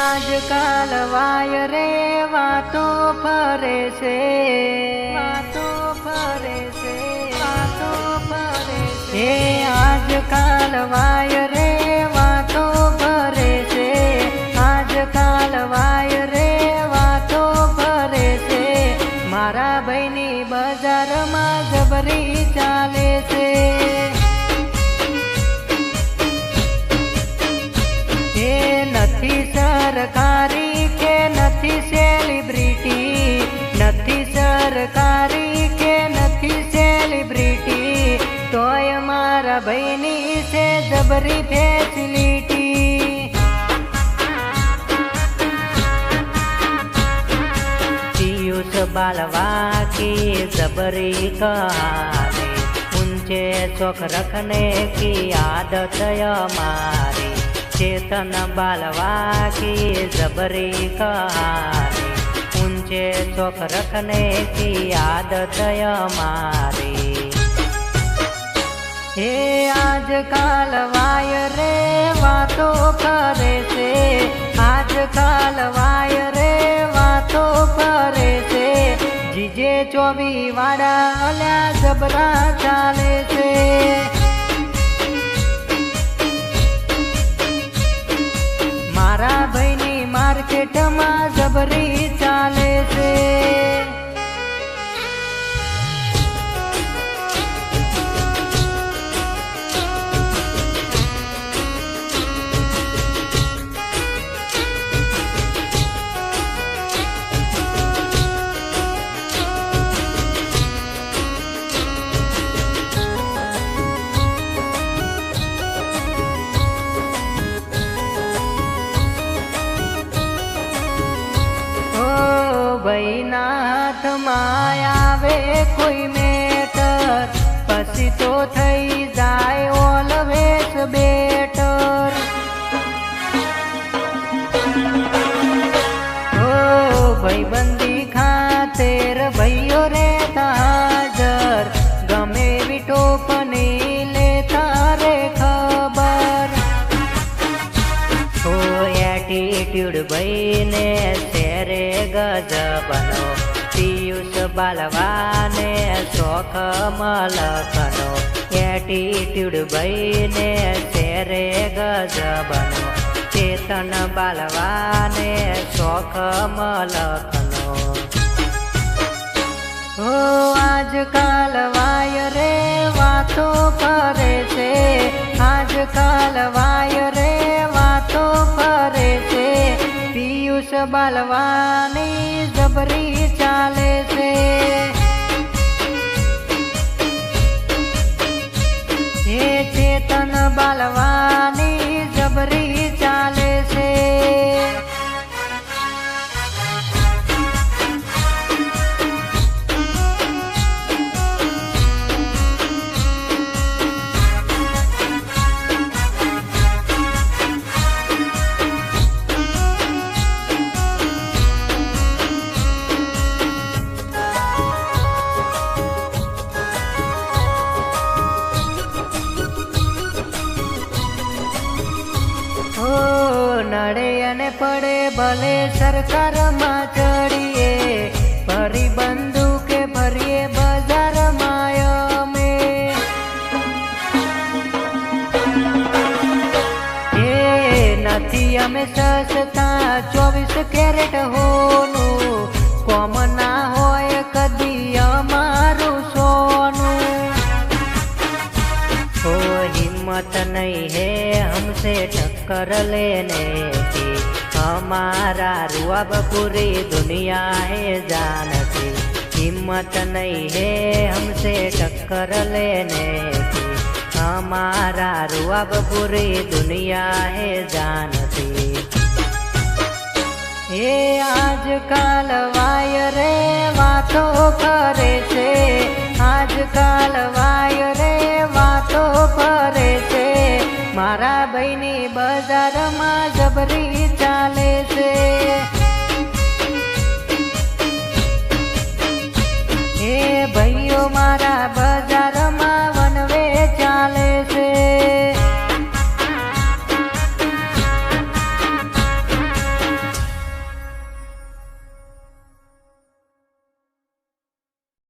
આજકાલ વાય રે વાતો ફરે છે, વાતો ફરે છે, વાતો ફરે છે. આજકાલ વાય રે વાતો ફરે છે, આજકાલ વાય રે વાતો ફરે છે. મારા ભાઈની બજારમાં જબરી ચાલે છે. નથી સરકારી કે નથી સેલિબ્રિટી, નથી સરકારી કે નથી સેલિબ્રિટી, તોય મારા ભાઈની છે જબરી ફેસિલિટી. પિયુષ बालवा की जबरी कहानी, ऊंचे चौक रखने की आदत हमारी. चेतन बालवा की जबरी कहानी, ऊंचे चौक रखने की आदत हमारी. हे આજકાલ વાય રે વાતો કરે છે, આજકાલ વાય રે વાતો કરે છે. જીજે 24 વાળા અલ્યા જબરા ચાલે છે. મારા ભાઈની માર્કેટમાં જબરી ચાલે છે. ભાઈના હાથમાં આવે કોઈ મેટર, પછી તો થઈ જાય ઓલવેઝ બેટર. ઓ ભાઈબંધી ખાતેર ભાઈઓ રહેતા હાજર, ગમે એવી ટોપની લેતા રે ખબર. ઓ એટીટ્યુડ ભાઈને શેરે ગજબનો, પિયુષ બાલવાને શોખ મલકનો. એટીટ્યુડ ભાઈને શેરે ગજબનો, ચેતન બાલવાને શોખ મલકનો. ઓ આજકાલ વાય રે વાતો કરે છે, આજકાલ વાય રે વાતો કરે છે. પિયુષ બાલવાની જબરી ચાલે છે. હે ચેતન બાલવાની જબરી ચાલે છે. નડે અને પડે ભલે સરકારમાં ચડીએ, ફરી બંદૂકે ફરીએ બજારમાં અમે. એ નથી અમે સસ્તા 24 કેરેટ હોનું, કોમ ના હોય કદી અમારું સોનું. तो हिम्मत नहीं है हमसे टक्कर लेने की, हमारा रुआब पूरी दुनिया है जानती. हिम्मत नहीं है हमसे टक्कर लेने की, हमारा रुआब पूरी दुनिया है जानती. ये આજકાલ વાય રે વાતો કરે છે, આજકાલ વાય રે વાતો ફરે છે. મારા ભાઈની બજારમાં જબરી